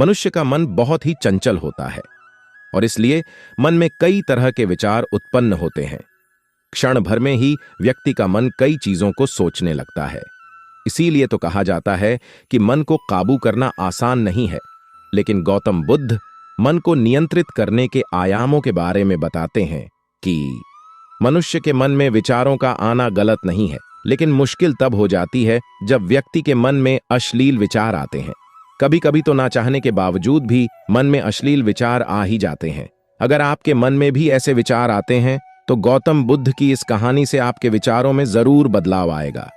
मनुष्य का मन बहुत ही चंचल होता है और इसलिए मन में कई तरह के विचार उत्पन्न होते हैं। क्षण भर में ही व्यक्ति का मन कई चीजों को सोचने लगता है। इसीलिए तो कहा जाता है कि मन को काबू करना आसान नहीं है, लेकिन गौतम बुद्ध मन को नियंत्रित करने के आयामों के बारे में बताते हैं कि मनुष्य के मन में विचारों का आना गलत नहीं है, लेकिन मुश्किल तब हो जाती है जब व्यक्ति के मन में अश्लील विचार आते हैं। कभी कभी तो ना चाहने के बावजूद भी मन में अश्लील विचार आ ही जाते हैं। अगर आपके मन में भी ऐसे विचार आते हैं तो गौतम बुद्ध की इस कहानी से आपके विचारों में जरूर बदलाव आएगा।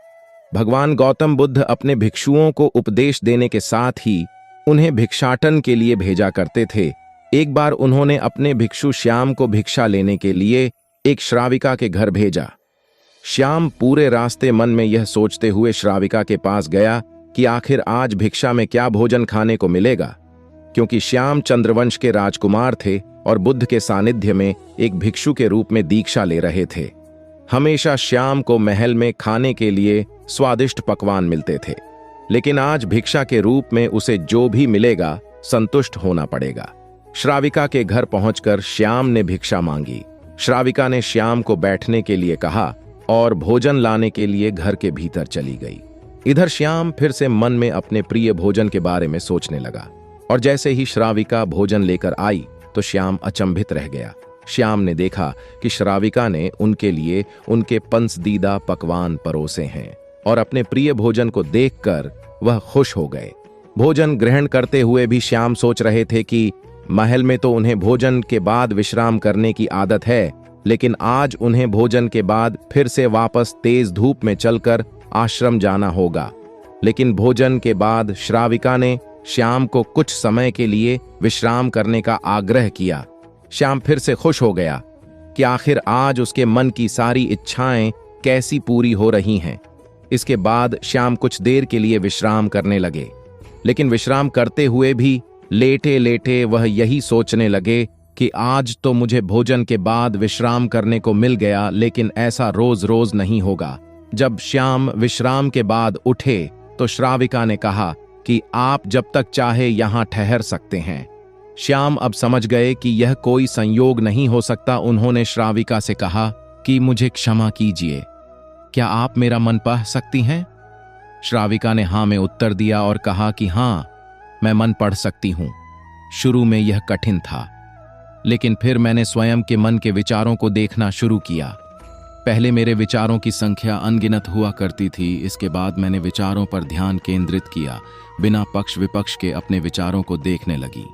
भगवान गौतम बुद्ध अपने भिक्षुओं को उपदेश देने के साथ ही उन्हें भिक्षाटन के लिए भेजा करते थे। एक बार उन्होंने अपने भिक्षु श्याम को भिक्षा लेने के लिए एक श्राविका के घर भेजा। श्याम पूरे रास्ते मन में यह सोचते हुए श्राविका के पास गया कि आखिर आज भिक्षा में क्या भोजन खाने को मिलेगा, क्योंकि श्याम चंद्रवंश के राजकुमार थे और बुद्ध के सानिध्य में एक भिक्षु के रूप में दीक्षा ले रहे थे। हमेशा श्याम को महल में खाने के लिए स्वादिष्ट पकवान मिलते थे, लेकिन आज भिक्षा के रूप में उसे जो भी मिलेगा संतुष्ट होना पड़ेगा। श्राविका के घर पहुंचकर श्याम ने भिक्षा मांगी। श्राविका ने श्याम को बैठने के लिए कहा और भोजन लाने के लिए घर के भीतर चली गई। इधर श्याम फिर से मन में अपने प्रिय भोजन के बारे में सोचने लगा और जैसे ही श्राविका भोजन लेकर आई तो श्याम अचंभित रह गया। श्याम ने देखा कि श्राविका ने उनके लिए उनके पसंदीदा पकवान परोसे हैं और अपने प्रिय भोजन को देखकर वह खुश हो गए। भोजन ग्रहण करते हुए भी श्याम सोच रहे थे कि महल में तो उन्हें भोजन के बाद विश्राम करने की आदत है, लेकिन आज उन्हें भोजन के बाद फिर से वापस तेज धूप में चलकर आश्रम जाना होगा। लेकिन भोजन के बाद श्राविका ने श्याम को कुछ समय के लिए विश्राम करने का आग्रह किया। श्याम फिर से खुश हो गया कि आखिर आज उसके मन की सारी इच्छाएं कैसी पूरी हो रही हैं। इसके बाद श्याम कुछ देर के लिए विश्राम करने लगे, लेकिन विश्राम करते हुए भी लेटे लेटे वह यही सोचने लगे कि आज तो मुझे भोजन के बाद विश्राम करने को मिल गया, लेकिन ऐसा रोज रोज नहीं होगा। जब श्याम विश्राम के बाद उठे तो श्राविका ने कहा कि आप जब तक चाहे यहां ठहर सकते हैं। श्याम अब समझ गए कि यह कोई संयोग नहीं हो सकता। उन्होंने श्राविका से कहा कि मुझे क्षमा कीजिए, क्या आप मेरा मन पढ़ सकती हैं? श्राविका ने हाँ में उत्तर दिया और कहा कि हाँ, मैं मन पढ़ सकती हूं। शुरू में यह कठिन था, लेकिन फिर मैंने स्वयं के मन के विचारों को देखना शुरू किया। पहले मेरे विचारों की संख्या अनगिनत हुआ करती थी, इसके बाद मैंने विचारों पर ध्यान केंद्रित किया, बिना पक्ष विपक्ष के अपने विचारों को देखने लगी।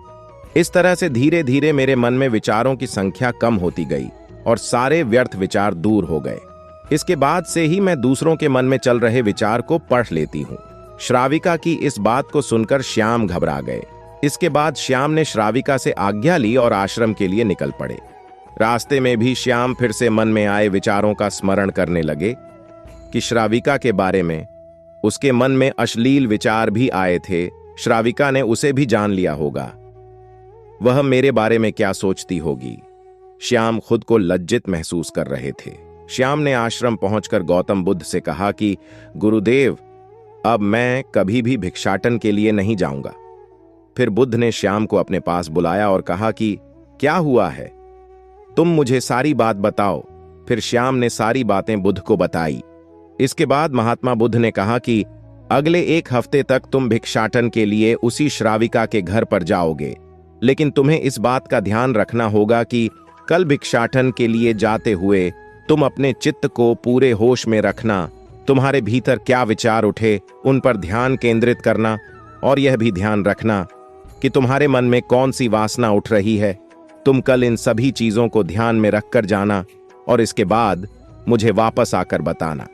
इस तरह से धीरे धीरे मेरे मन में विचारों की संख्या कम होती गई और सारे व्यर्थ विचार दूर हो गए। इसके बाद से ही मैं दूसरों के मन में चल रहे विचार को पढ़ लेती हूँ। श्राविका की इस बात को सुनकर श्याम घबरा गए। इसके बाद श्याम ने श्राविका से आज्ञा ली और आश्रम के लिए निकल पड़े। रास्ते में भी श्याम फिर से मन में आए विचारों का स्मरण करने लगे कि श्राविका के बारे में उसके मन में अश्लील विचार भी आए थे। श्राविका ने उसे भी जान लिया होगा, वह मेरे बारे में क्या सोचती होगी। श्याम खुद को लज्जित महसूस कर रहे थे। श्याम ने आश्रम पहुंचकर गौतम बुद्ध से कहा कि गुरुदेव, अब मैं कभी भी भिक्षाटन के लिए नहीं जाऊंगा। फिर बुद्ध ने श्याम को अपने पास बुलाया और कहा कि क्या हुआ है, तुम मुझे सारी बात बताओ। फिर श्याम ने सारी बातें बुद्ध को बताई। इसके बाद महात्मा बुद्ध ने कहा कि अगले 1 हफ्ते तक तुम भिक्षाटन के लिए उसी श्राविका के घर पर जाओगे, लेकिन तुम्हें इस बात का ध्यान रखना होगा कि कल भिक्षाटन के लिए जाते हुए तुम अपने चित्त को पूरे होश में रखना। तुम्हारे भीतर क्या विचार उठे उन पर ध्यान केंद्रित करना, और यह भी ध्यान रखना कि तुम्हारे मन में कौन सी वासना उठ रही है। तुम कल इन सभी चीजों को ध्यान में रखकर जाना और इसके बाद मुझे वापस आकर बताना।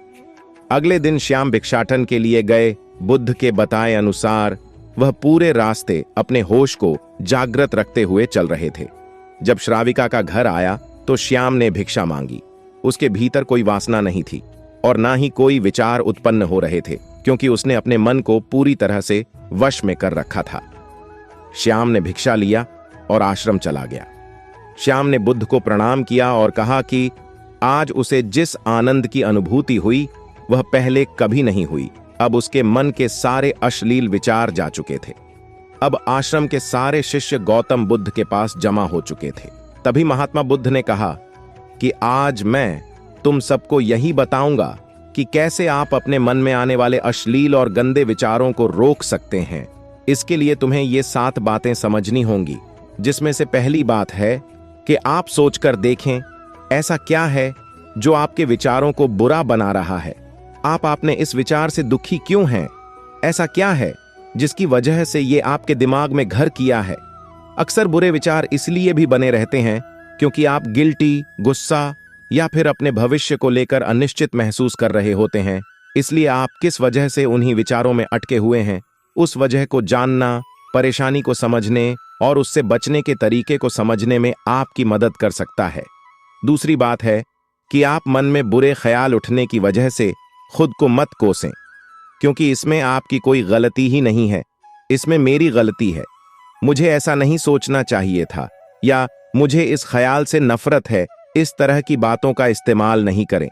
अगले दिन श्याम भिक्षाटन के लिए गए। बुद्ध के बताए अनुसार वह पूरे रास्ते अपने होश को जागृत रखते हुए चल रहे थे। जब श्राविका का घर आया तो श्याम ने भिक्षा मांगी। उसके भीतर कोई वासना नहीं थी और ना ही कोई विचार उत्पन्न हो रहे थे, क्योंकि उसने अपने मन को पूरी तरह से वश में कर रखा था। श्याम ने भिक्षा लिया और आश्रम चला गया। श्याम ने बुद्ध को प्रणाम किया और कहा कि आज उसे जिस आनंद की अनुभूति हुई वह पहले कभी नहीं हुई। अब उसके मन के सारे अश्लील विचार जा चुके थे। अब आश्रम के सारे शिष्य गौतम बुद्ध के पास जमा हो चुके थे। तभी महात्मा बुद्ध ने कहा कि आज मैं तुम सबको यही बताऊंगा कि कैसे आप अपने मन में आने वाले अश्लील और गंदे विचारों को रोक सकते हैं। इसके लिए तुम्हें ये 7 बातें समझनी होंगी, जिसमें से पहली बात है कि आप सोचकर देखें ऐसा क्या है जो आपके विचारों को बुरा बना रहा है। आप अपने इस विचार से दुखी क्यों हैं? ऐसा क्या है जिसकी वजह से ये आपके दिमाग में घर किया है? अक्सर बुरे विचार इसलिए भी बने रहते हैं क्योंकि आप गिल्टी, गुस्सा या फिर अपने भविष्य को लेकर अनिश्चित महसूस कर रहे होते हैं। इसलिए आप किस वजह से उन्हीं विचारों में अटके हुए हैं, उस वजह को जानना परेशानी को समझने और उससे बचने के तरीके को समझने में आपकी मदद कर सकता है। दूसरी बात है कि आप मन में बुरे ख्याल उठने की वजह से खुद को मत कोसें, क्योंकि इसमें आपकी कोई गलती ही नहीं है। इसमें मेरी गलती है, मुझे ऐसा नहीं सोचना चाहिए था, या मुझे इस ख्याल से नफरत है। इस तरह की बातों का इस्तेमाल नहीं करें।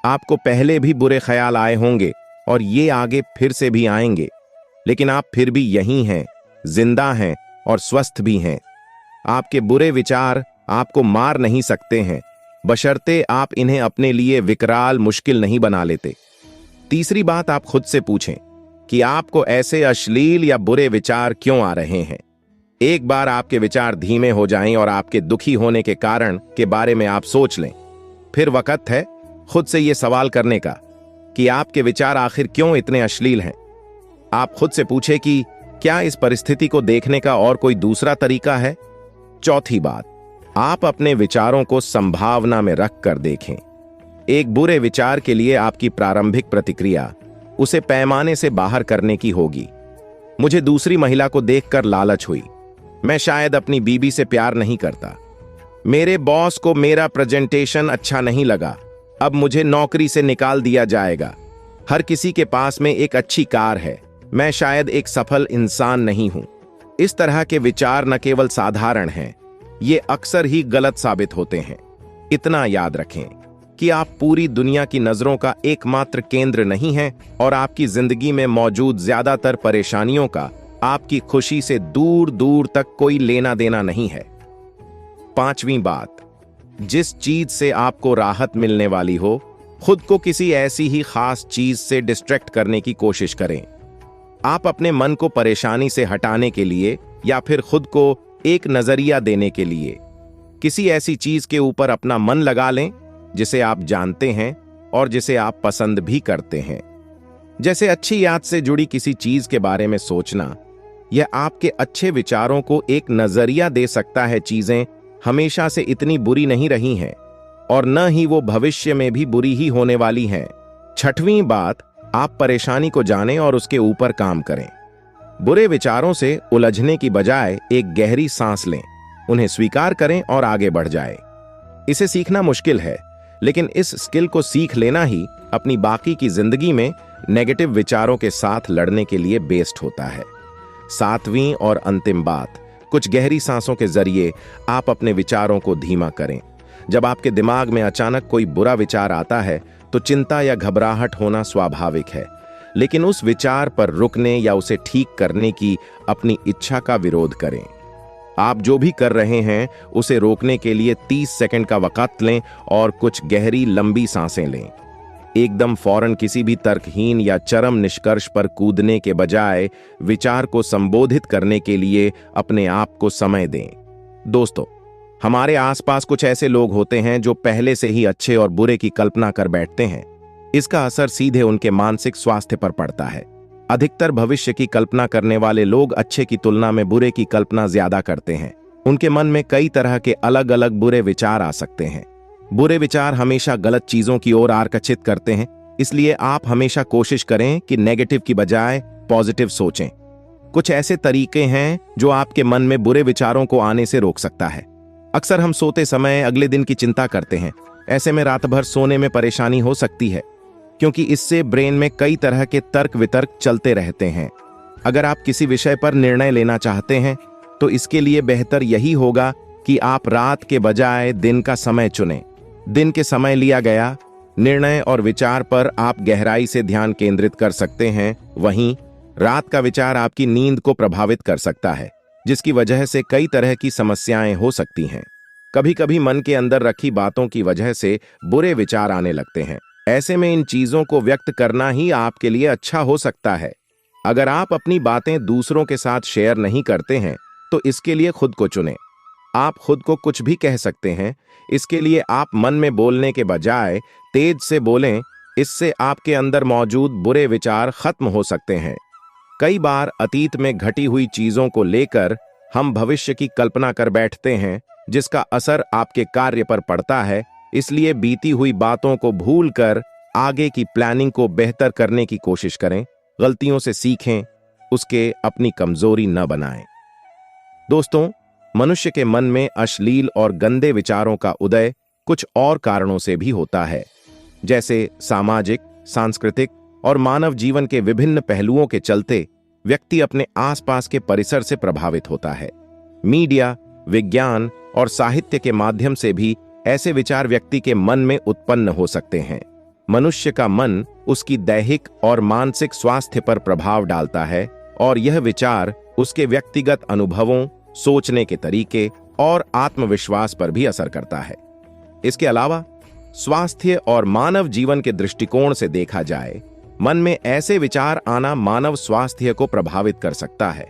आपको पहले भी बुरे ख्याल आए होंगे और ये आगे फिर से भी आएंगे, लेकिन आप फिर भी यहीं हैं, जिंदा हैं और स्वस्थ भी हैं। आपके बुरे विचार आपको मार नहीं सकते हैं, बशर्ते आप इन्हें अपने लिए विकराल मुश्किल नहीं बना लेते। तीसरी बात, आप खुद से पूछें कि आपको ऐसे अश्लील या बुरे विचार क्यों आ रहे हैं। एक बार आपके विचार धीमे हो जाएं और आपके दुखी होने के कारण के बारे में आप सोच लें, फिर वक्त है खुद से यह सवाल करने का कि आपके विचार आखिर क्यों इतने अश्लील हैं। आप खुद से पूछें कि क्या इस परिस्थिति को देखने का और कोई दूसरा तरीका है। चौथी बात, आप अपने विचारों को संभावना में रख कर देखें। एक बुरे विचार के लिए आपकी प्रारंभिक प्रतिक्रिया उसे पैमाने से बाहर करने की होगी। मुझे दूसरी महिला को देखकर लालच हुई, मैं शायद अपनी बीवी से प्यार नहीं करता, मेरे बॉस को मेरा प्रेजेंटेशन अच्छा नहीं लगा, अब मुझे नौकरी से निकाल दिया जाएगा, हर किसी के पास में एक अच्छी कार है, मैं शायद एक सफल इंसान नहीं हूं। इस तरह के विचार न केवल साधारण हैं, ये अक्सर ही गलत साबित होते हैं। इतना याद रखें कि आप पूरी दुनिया की नजरों का एकमात्र केंद्र नहीं हैं और आपकी जिंदगी में मौजूद ज्यादातर परेशानियों का आपकी खुशी से दूर दूर तक कोई लेना देना नहीं है। पांचवी बात, जिस चीज से आपको राहत मिलने वाली हो, खुद को किसी ऐसी ही खास चीज से डिस्ट्रैक्ट करने की कोशिश करें। आप अपने मन को परेशानी से हटाने के लिए या फिर खुद को एक नजरिया देने के लिए किसी ऐसी चीज के ऊपर अपना मन लगा लें जिसे आप जानते हैं और जिसे आप पसंद भी करते हैं। जैसे अच्छी याद से जुड़ी किसी चीज के बारे में सोचना, यह आपके अच्छे विचारों को एक नजरिया दे सकता है। चीजें हमेशा से इतनी बुरी नहीं रही हैं और न ही वो भविष्य में भी बुरी ही होने वाली हैं। छठवीं बात, आप परेशानी को जानें और उसके ऊपर काम करें। बुरे विचारों से उलझने की बजाय एक गहरी सांस लें, उन्हें स्वीकार करें और आगे बढ़ जाएं। इसे सीखना मुश्किल है, लेकिन इस स्किल को सीख लेना ही अपनी बाकी की जिंदगी में नेगेटिव विचारों के साथ लड़ने के लिए बेस्ट होता है। सातवीं और अंतिम बात, कुछ गहरी सांसों के जरिए आप अपने विचारों को धीमा करें। जब आपके दिमाग में अचानक कोई बुरा विचार आता है तो चिंता या घबराहट होना स्वाभाविक है, लेकिन उस विचार पर रुकने या उसे ठीक करने की अपनी इच्छा का विरोध करें। आप जो भी कर रहे हैं उसे रोकने के लिए 30 सेकंड का वक्त लें और कुछ गहरी लंबी सांसें लें। एकदम फौरन किसी भी तर्कहीन या चरम निष्कर्ष पर कूदने के बजाय विचार को संबोधित करने के लिए अपने आप को समय दें। दोस्तों, हमारे आसपास कुछ ऐसे लोग होते हैं जो पहले से ही अच्छे और बुरे की कल्पना कर बैठते हैं। इसका असर सीधे उनके मानसिक स्वास्थ्य पर पड़ता है। अधिकतर भविष्य की कल्पना करने वाले लोग अच्छे की तुलना में बुरे की कल्पना ज्यादा करते हैं। उनके मन में कई तरह के अलग अलग बुरे विचार आ सकते हैं। बुरे विचार हमेशा गलत चीजों की ओर आकर्षित करते हैं, इसलिए आप हमेशा कोशिश करें कि नेगेटिव की बजाय पॉजिटिव सोचें। कुछ ऐसे तरीके हैं जो आपके मन में बुरे विचारों को आने से रोक सकता है। अक्सर हम सोते समय अगले दिन की चिंता करते हैं। ऐसे में रात भर सोने में परेशानी हो सकती है, क्योंकि इससे ब्रेन में कई तरह के तर्क वितर्क चलते रहते हैं। अगर आप किसी विषय पर निर्णय लेना चाहते हैं तो इसके लिए बेहतर यही होगा कि आप रात के बजाय दिन का समय चुनें। दिन के समय लिया गया निर्णय और विचार पर आप गहराई से ध्यान केंद्रित कर सकते हैं। वहीं रात का विचार आपकी नींद को प्रभावित कर सकता है, जिसकी वजह से कई तरह की समस्याएं हो सकती हैं। कभी कभी मन के अंदर रखी बातों की वजह से बुरे विचार आने लगते हैं। ऐसे में इन चीजों को व्यक्त करना ही आपके लिए अच्छा हो सकता है। अगर आप अपनी बातें दूसरों के साथ शेयर नहीं करते हैं तो इसके लिए खुद को चुनें। आप खुद को कुछ भी कह सकते हैं। इसके लिए आप मन में बोलने के बजाय तेज से बोलें। इससे आपके अंदर मौजूद बुरे विचार खत्म हो सकते हैं। कई बार अतीत में घटी हुई चीजों को लेकर हम भविष्य की कल्पना कर बैठते हैं, जिसका असर आपके कार्य पर पड़ता है। इसलिए बीती हुई बातों को भूलकर आगे की प्लानिंग को बेहतर करने की कोशिश करें। गलतियों से सीखें, उसके अपनी कमजोरी न बनाएं। दोस्तों, मनुष्य के मन में अश्लील और गंदे विचारों का उदय कुछ और कारणों से भी होता है, जैसे सामाजिक, सांस्कृतिक और मानव जीवन के विभिन्न पहलुओं के चलते व्यक्ति अपने आसपास के परिसर से प्रभावित होता है। मीडिया, विज्ञान और साहित्य के माध्यम से भी ऐसे विचार व्यक्ति के मन में उत्पन्न हो सकते हैं। मनुष्य का मन उसकी दैहिक और मानसिक स्वास्थ्य पर प्रभाव डालता है और यह विचार उसके व्यक्तिगत अनुभवों, सोचने के तरीके और आत्मविश्वास पर भी असर करता है। इसके अलावा स्वास्थ्य और मानव जीवन के दृष्टिकोण से देखा जाए, मन में ऐसे विचार आना मानव स्वास्थ्य को प्रभावित कर सकता है।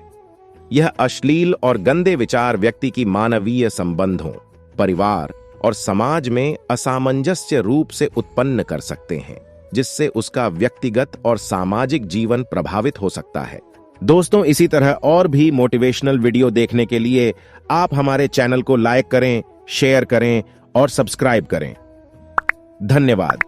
यह अश्लील और गंदे विचार व्यक्ति की मानवीय संबंधों, परिवार और समाज में असामंजस्य रूप से उत्पन्न कर सकते हैं, जिससे उसका व्यक्तिगत और सामाजिक जीवन प्रभावित हो सकता है। दोस्तों, इसी तरह और भी मोटिवेशनल वीडियो देखने के लिए आप हमारे चैनल को लाइक करें, शेयर करें और सब्सक्राइब करें। धन्यवाद।